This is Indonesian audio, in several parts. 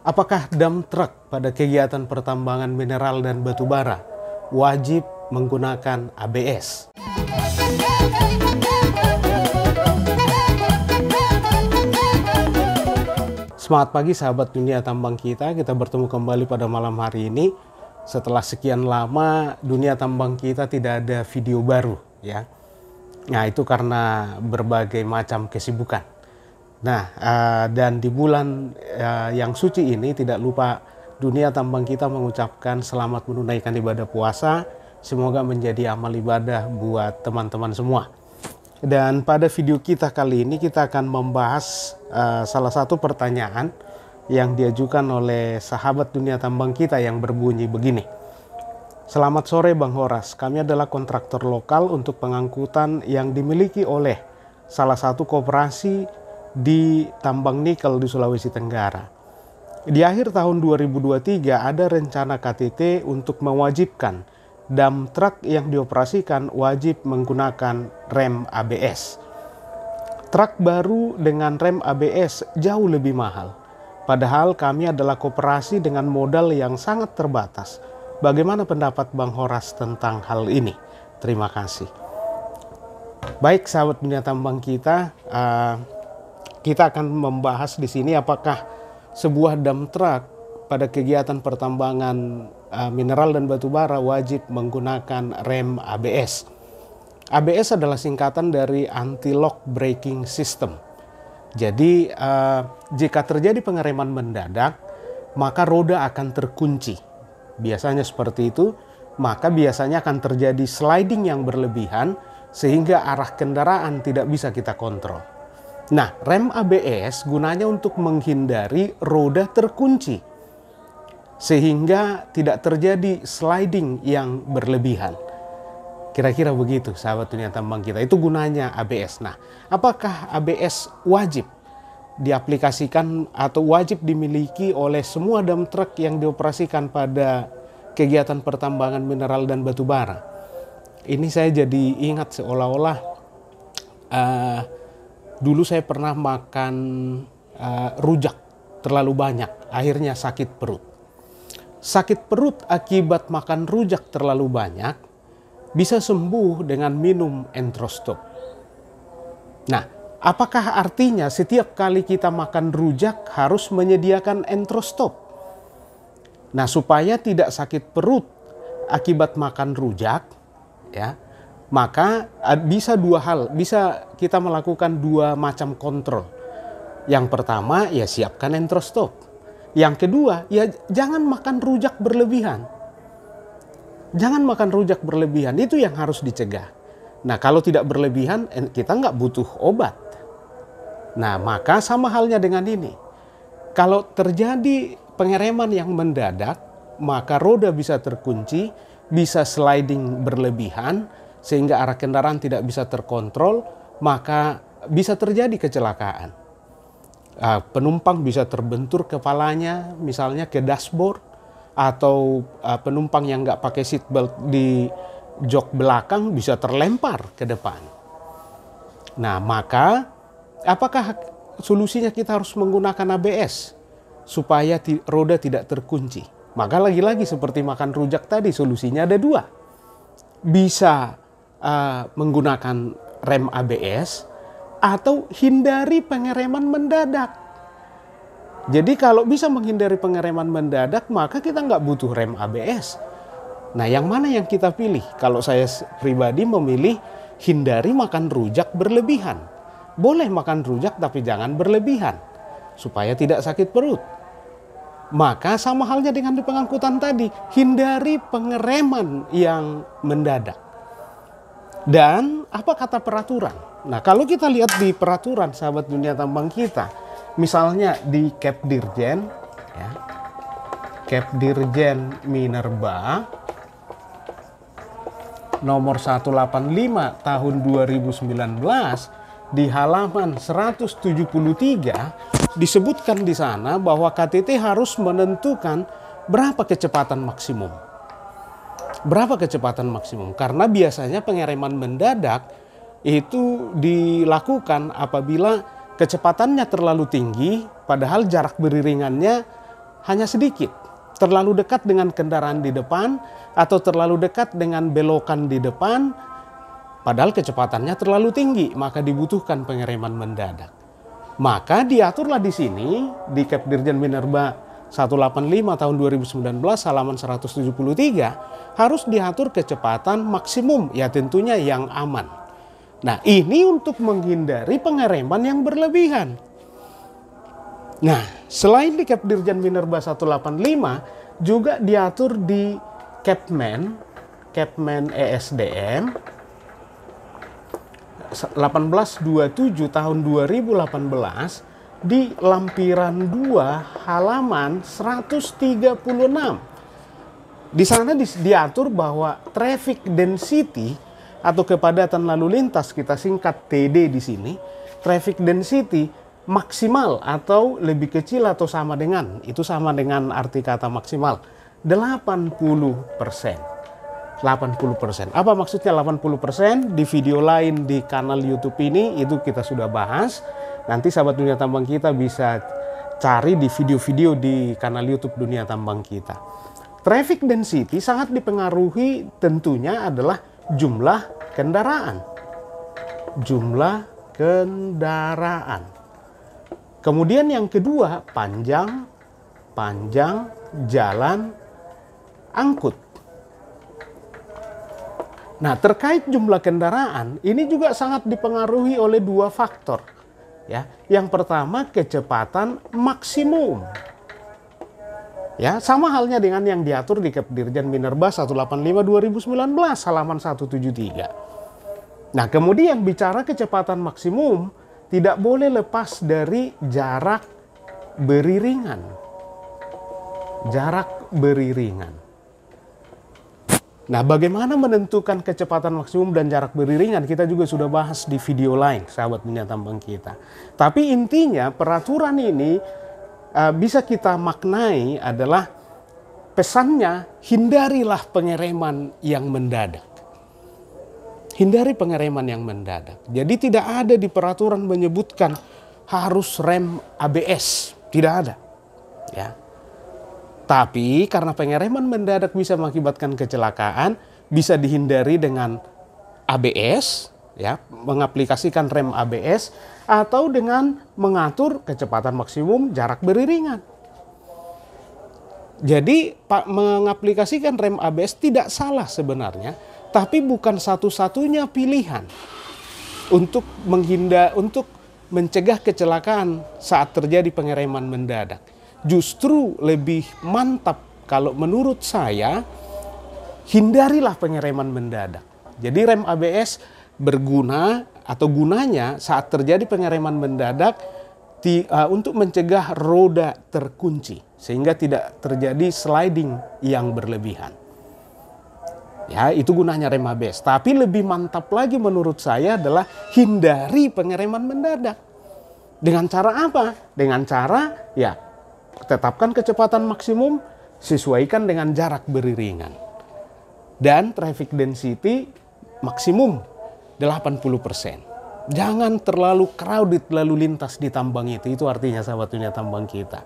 Apakah dump truck pada kegiatan pertambangan mineral dan batu bara wajib menggunakan ABS? Semangat pagi sahabat dunia tambang kita bertemu kembali pada malam hari ini. Setelah sekian lama dunia tambang kita tidak ada video baru ya. Nah, itu karena berbagai macam kesibukan. Nah, dan di bulan yang suci ini tidak lupa dunia tambang kita mengucapkan selamat menunaikan ibadah puasa. Semoga menjadi amal ibadah buat teman-teman semua. Dan pada video kita kali ini kita akan membahas salah satu pertanyaan yang diajukan oleh sahabat dunia tambang kita yang berbunyi begini. Selamat sore Bang Horas, kami adalah kontraktor lokal untuk pengangkutan yang dimiliki oleh salah satu koperasi di tambang nikel di Sulawesi Tenggara. Di akhir tahun 2023 ada rencana KTT untuk mewajibkan dump truck yang dioperasikan wajib menggunakan rem ABS. Truk baru dengan rem ABS jauh lebih mahal. Padahal kami adalah koperasi dengan modal yang sangat terbatas. Bagaimana pendapat Bang Horas tentang hal ini? Terima kasih. Baik sahabat dunia tambang kita akan membahas di sini apakah sebuah dump truck pada kegiatan pertambangan mineral dan batu bara wajib menggunakan rem ABS. ABS adalah singkatan dari anti-lock braking system. Jadi jika terjadi pengereman mendadak, maka roda akan terkunci. Biasanya seperti itu, maka biasanya akan terjadi sliding yang berlebihan sehingga arah kendaraan tidak bisa kita kontrol. Nah, rem ABS gunanya untuk menghindari roda terkunci sehingga tidak terjadi sliding yang berlebihan. Kira-kira begitu sahabat dunia tambang kita. Itu gunanya ABS. Nah, apakah ABS wajib diaplikasikan atau wajib dimiliki oleh semua dump truck yang dioperasikan pada kegiatan pertambangan mineral dan batu bara? Ini saya jadi ingat seolah-olah dulu saya pernah makan rujak terlalu banyak, akhirnya sakit perut. Sakit perut akibat makan rujak terlalu banyak bisa sembuh dengan minum Entrostop. Nah, apakah artinya setiap kali kita makan rujak harus menyediakan Entrostop? Nah, supaya tidak sakit perut akibat makan rujak, ya, maka bisa dua hal, bisa kita melakukan dua macam kontrol. Yang pertama, ya siapkan Entrostop. Yang kedua, ya jangan makan rujak berlebihan. Jangan makan rujak berlebihan, itu yang harus dicegah. Nah, kalau tidak berlebihan, kita nggak butuh obat. Nah, maka sama halnya dengan ini. Kalau terjadi pengereman yang mendadak, maka roda bisa terkunci, bisa sliding berlebihan, sehingga arah kendaraan tidak bisa terkontrol, maka bisa terjadi kecelakaan. Penumpang bisa terbentur kepalanya misalnya ke dashboard, atau penumpang yang nggak pakai seat belt di jok belakang bisa terlempar ke depan. Nah, maka apakah solusinya kita harus menggunakan ABS supaya roda tidak terkunci? Maka lagi-lagi seperti makan rujak tadi, solusinya ada dua. Bisa menggunakan rem ABS atau hindari pengereman mendadak. Jadi kalau bisa menghindari pengereman mendadak, maka kita nggak butuh rem ABS. Nah, yang mana yang kita pilih? Kalau saya pribadi memilih hindari makan rujak berlebihan. Boleh makan rujak tapi jangan berlebihan supaya tidak sakit perut. Maka sama halnya dengan di pengangkutan tadi, hindari pengereman yang mendadak. Dan apa kata peraturan? Nah, kalau kita lihat di peraturan sahabat dunia tambang kita, misalnya di Kepdirjen, ya, Kepdirjen Minerba nomor 185 tahun 2019 di halaman 173 disebutkan di sana bahwa KTT harus menentukan berapa kecepatan maksimum. Berapa kecepatan maksimum? Karena biasanya pengereman mendadak itu dilakukan apabila kecepatannya terlalu tinggi, padahal jarak beriringannya hanya sedikit. Terlalu dekat dengan kendaraan di depan atau terlalu dekat dengan belokan di depan, padahal kecepatannya terlalu tinggi, maka dibutuhkan pengereman mendadak. Maka diaturlah di sini di Kep Dirjen Minerba 185 tahun 2019 halaman 173 harus diatur kecepatan maksimum, ya tentunya yang aman. Nah, ini untuk menghindari pengereman yang berlebihan. Nah, selain di Kep Dirjen Minerba 185 juga diatur di Kepmen ESDM 1827 tahun 2018 di lampiran 2 halaman 136. Di sana diatur bahwa traffic density atau kepadatan lalu lintas, kita singkat TD di sini, traffic density maksimal atau lebih kecil atau sama dengan, itu sama dengan arti kata maksimal, 80%. 80%. Apa maksudnya 80%? Di video lain di kanal YouTube ini itu kita sudah bahas. Nanti sahabat Dunia Tambang kita bisa cari di video-video di kanal YouTube Dunia Tambang kita. Traffic density sangat dipengaruhi tentunya adalah jumlah kendaraan. Jumlah kendaraan. Kemudian yang kedua, panjang jalan angkut. Nah, terkait jumlah kendaraan, ini juga sangat dipengaruhi oleh 2 faktor. Ya, yang pertama kecepatan maksimum. Ya, sama halnya dengan yang diatur di Kep Dirjen Minerba 185 2019 halaman 173. Nah, kemudian bicara kecepatan maksimum tidak boleh lepas dari jarak beriringan. Jarak beriringan. Nah, bagaimana menentukan kecepatan maksimum dan jarak beriringan kita juga sudah bahas di video lain, sahabat Dunia Tambang kita. Tapi intinya peraturan ini bisa kita maknai adalah pesannya, hindarilah pengereman yang mendadak. Hindari pengereman yang mendadak. Jadi tidak ada di peraturan menyebutkan harus rem ABS, tidak ada. Ya. Tapi karena pengereman mendadak bisa mengakibatkan kecelakaan, bisa dihindari dengan ABS, ya, mengaplikasikan rem ABS atau dengan mengatur kecepatan maksimum jarak beriringan. Jadi mengaplikasikan rem ABS tidak salah sebenarnya, tapi bukan satu-satunya pilihan untuk mencegah kecelakaan saat terjadi pengereman mendadak. Justru lebih mantap kalau menurut saya, hindarilah pengereman mendadak. Jadi rem ABS berguna atau gunanya saat terjadi pengereman mendadak untuk mencegah roda terkunci sehingga tidak terjadi sliding yang berlebihan. Ya, itu gunanya rem ABS. Tapi lebih mantap lagi menurut saya adalah hindari pengereman mendadak. Dengan cara apa? Dengan cara tetapkan kecepatan maksimum, sesuaikan dengan jarak beriringan. Dan traffic density maksimum 80%. Jangan terlalu crowded lalu lintas di tambang itu artinya sahabat Dunia Tambang kita.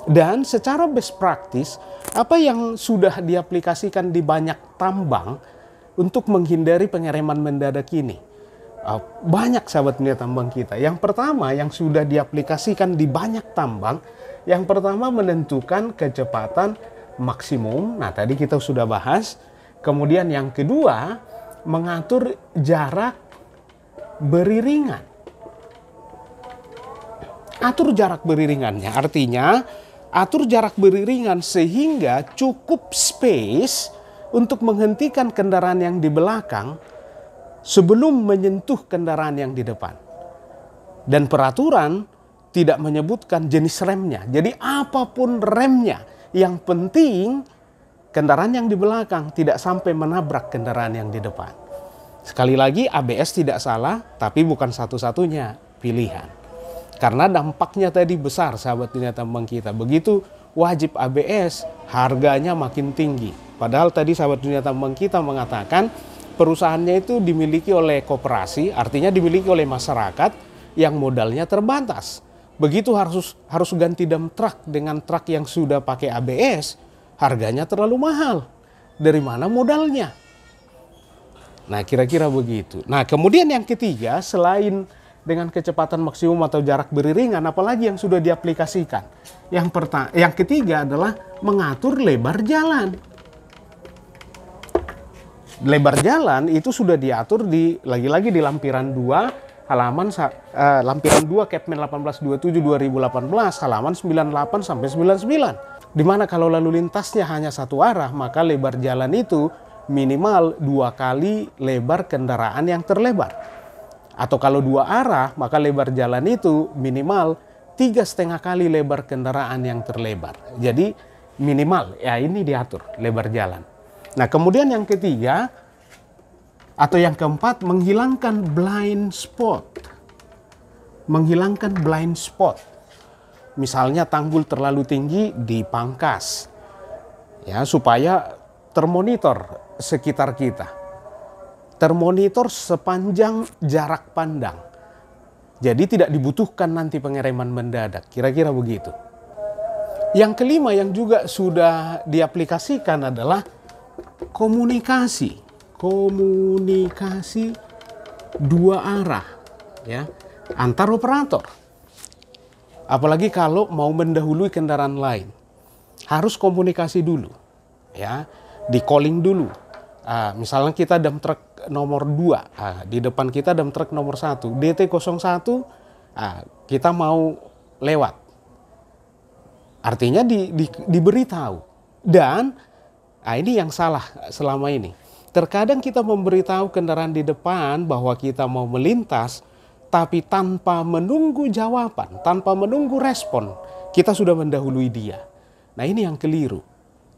Dan secara best practice, apa yang sudah diaplikasikan di banyak tambang untuk menghindari pengereman mendadak ini? Banyak sahabat Dunia Tambang kita. Yang pertama yang sudah diaplikasikan di banyak tambang, yang pertama menentukan kecepatan maksimum. Nah, tadi kita sudah bahas. Kemudian yang kedua, mengatur jarak beriringan. Atur jarak beriringannya, artinya atur jarak beriringan sehingga cukup space untuk menghentikan kendaraan yang di belakang sebelum menyentuh kendaraan yang di depan. Dan peraturan tidak menyebutkan jenis remnya. Jadi apapun remnya, yang penting kendaraan yang di belakang tidak sampai menabrak kendaraan yang di depan. Sekali lagi, ABS tidak salah, tapi bukan satu-satunya pilihan. Karena dampaknya tadi besar sahabat Dunia Tambang kita. Begitu wajib ABS, harganya makin tinggi. Padahal tadi sahabat Dunia Tambang kita mengatakan perusahaannya itu dimiliki oleh koperasi, artinya dimiliki oleh masyarakat yang modalnya terbatas. Begitu harus ganti dump truck dengan truk yang sudah pakai ABS, harganya terlalu mahal. Dari mana modalnya? Nah, kira-kira begitu. Nah, kemudian yang ketiga, selain dengan kecepatan maksimum atau jarak beriringan, apalagi yang sudah diaplikasikan? Yang ketiga adalah mengatur lebar jalan. Lebar jalan itu sudah diatur lagi-lagi di lampiran 2 halaman lampiran 2 Kepmen 1827 2018 halaman 98 sampai 99. Dimana kalau lalu lintasnya hanya satu arah, maka lebar jalan itu minimal 2 kali lebar kendaraan yang terlebar. Atau kalau 2 arah, maka lebar jalan itu minimal 3,5 kali lebar kendaraan yang terlebar. Jadi minimal, ya ini diatur lebar jalan. Nah, kemudian yang ketiga atau yang keempat, menghilangkan blind spot. Menghilangkan blind spot. Misalnya tanggul terlalu tinggi, dipangkas. Ya, supaya termonitor sekitar kita. Termonitor sepanjang jarak pandang. Jadi tidak dibutuhkan nanti pengereman mendadak. Kira-kira begitu. Yang kelima yang juga sudah diaplikasikan adalah komunikasi 2 arah ya antar operator. Apalagi kalau mau mendahului kendaraan lain, harus komunikasi dulu ya, di calling dulu. Misalnya kita dump truck nomor 2, di depan kita dump truck nomor 1 DT01, kita mau lewat, artinya diberitahu. Dan ini yang salah selama ini. Terkadang kita memberitahu kendaraan di depan bahwa kita mau melintas, tapi tanpa menunggu jawaban, tanpa menunggu respon, kita sudah mendahului dia. Nah, ini yang keliru.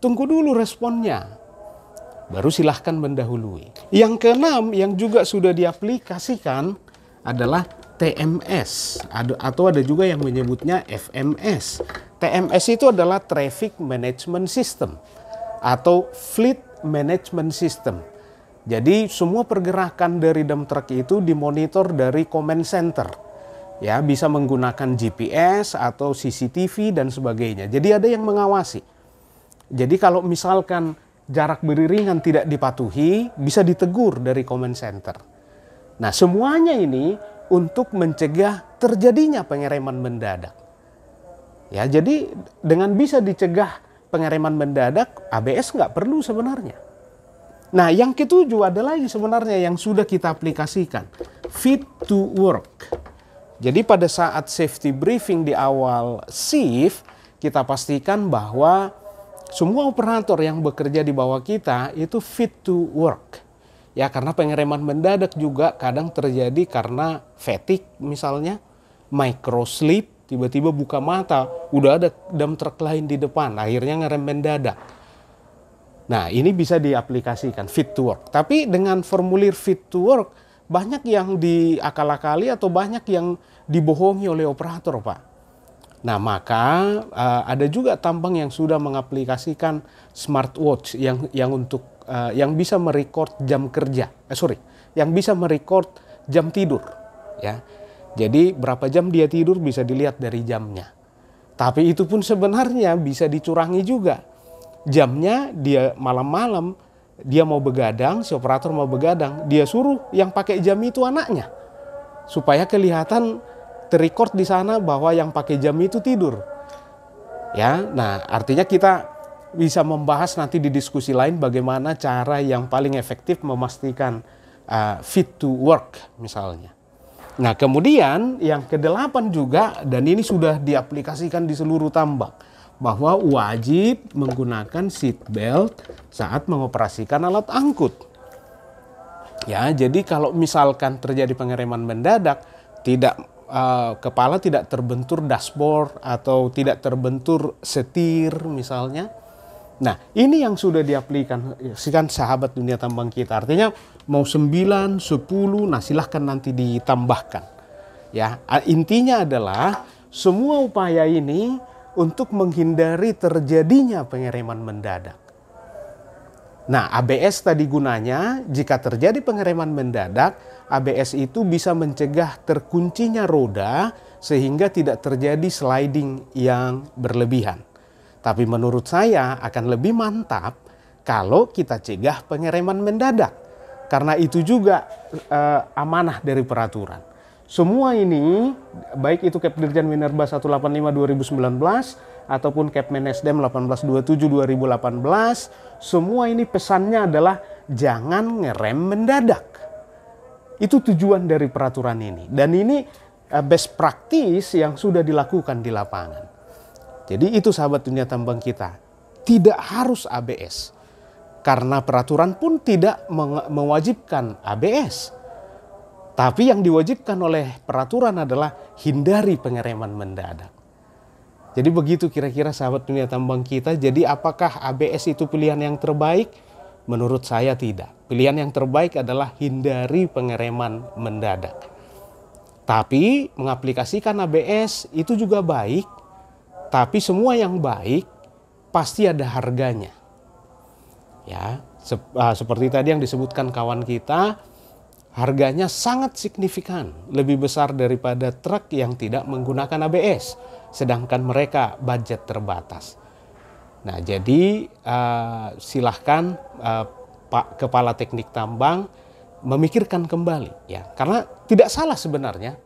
Tunggu dulu responnya, baru silahkan mendahului. Yang keenam yang juga sudah diaplikasikan adalah TMS, atau ada juga yang menyebutnya FMS. TMS itu adalah Traffic Management System atau Fleet Management System. Jadi semua pergerakan dari dump truck itu dimonitor dari command center. Ya, bisa menggunakan GPS atau CCTV dan sebagainya. Jadi ada yang mengawasi. Jadi kalau misalkan jarak beriringan tidak dipatuhi, bisa ditegur dari command center. Nah, semuanya ini untuk mencegah terjadinya pengereman mendadak. Ya, jadi dengan bisa dicegah pengereman mendadak, ABS nggak perlu sebenarnya. Nah, yang ketujuh ada lagi sebenarnya yang sudah kita aplikasikan, fit to work. Jadi pada saat safety briefing di awal shift, kita pastikan bahwa semua operator yang bekerja di bawah kita itu fit to work. Ya, karena pengereman mendadak juga kadang terjadi karena fatigue misalnya, micro sleep, tiba-tiba buka mata, udah ada dump truck lain di depan, akhirnya ngerem mendadak. Nah, ini bisa diaplikasikan fit to work. Tapi dengan formulir fit to work, banyak yang diakal-akali atau banyak yang dibohongi oleh operator, Pak. Nah, maka ada juga tambang yang sudah mengaplikasikan smartwatch yang bisa merecord jam kerja. Yang bisa merecord jam tidur, ya. Jadi berapa jam dia tidur bisa dilihat dari jamnya. Tapi itu pun sebenarnya bisa dicurangi juga. Jamnya dia malam-malam, dia mau begadang, si operator mau begadang, dia suruh yang pakai jam itu anaknya. Supaya kelihatan terrecord di sana bahwa yang pakai jam itu tidur. Ya, nah artinya kita bisa membahas nanti di diskusi lain bagaimana cara yang paling efektif memastikan fit to work misalnya. Nah, kemudian yang ke-8 juga, dan ini sudah diaplikasikan di seluruh tambang, bahwa wajib menggunakan seat belt saat mengoperasikan alat angkut. Ya, jadi kalau misalkan terjadi pengereman mendadak, kepala tidak terbentur dashboard atau tidak terbentur setir misalnya. Nah, ini yang sudah diaplikasikan sahabat dunia tambang kita. Artinya mau 9, 10, nah silahkan nanti ditambahkan. Ya, intinya adalah semua upaya ini untuk menghindari terjadinya pengereman mendadak. Nah, ABS tadi gunanya jika terjadi pengereman mendadak, ABS itu bisa mencegah terkuncinya roda sehingga tidak terjadi sliding yang berlebihan. Tapi menurut saya akan lebih mantap kalau kita cegah pengereman mendadak. Karena itu juga amanah dari peraturan. Semua ini, baik itu Kep Dirjen Minerba 185 2019 ataupun Kepmen Esdem 1827 2018, semua ini pesannya adalah jangan ngerem mendadak. Itu tujuan dari peraturan ini. Dan ini best practice yang sudah dilakukan di lapangan. Jadi itu sahabat dunia tambang kita, tidak harus ABS. Karena peraturan pun tidak mewajibkan ABS. Tapi yang diwajibkan oleh peraturan adalah hindari pengereman mendadak. Jadi begitu kira-kira sahabat dunia tambang kita. Jadi apakah ABS itu pilihan yang terbaik? Menurut saya tidak. Pilihan yang terbaik adalah hindari pengereman mendadak. Tapi mengaplikasikan ABS itu juga baik. Tapi semua yang baik pasti ada harganya. Ya, seperti tadi yang disebutkan kawan kita, harganya sangat signifikan, lebih besar daripada truk yang tidak menggunakan ABS, sedangkan mereka budget terbatas. Nah, jadi silahkan Pak Kepala Teknik Tambang memikirkan kembali, ya, karena tidak salah sebenarnya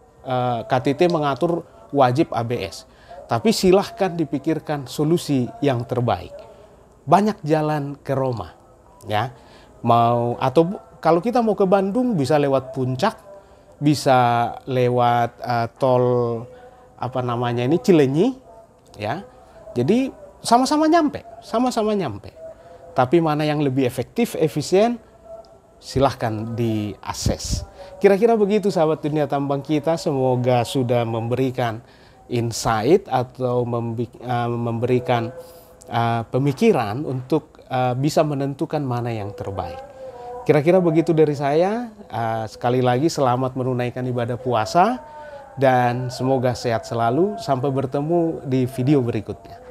KTT mengatur wajib ABS, tapi silahkan dipikirkan solusi yang terbaik. Banyak jalan ke Roma, ya, atau kalau kita mau ke Bandung bisa lewat Puncak, bisa lewat tol Cilenyi, ya. Jadi sama-sama nyampe. Tapi mana yang lebih efektif, efisien, silahkan diakses. Kira-kira begitu sahabat dunia tambang kita, semoga sudah memberikan insight atau memberikan pemikiran untuk bisa menentukan mana yang terbaik. Kira-kira begitu dari saya. Sekali lagi selamat menunaikan ibadah puasa dan semoga sehat selalu. Sampai bertemu di video berikutnya.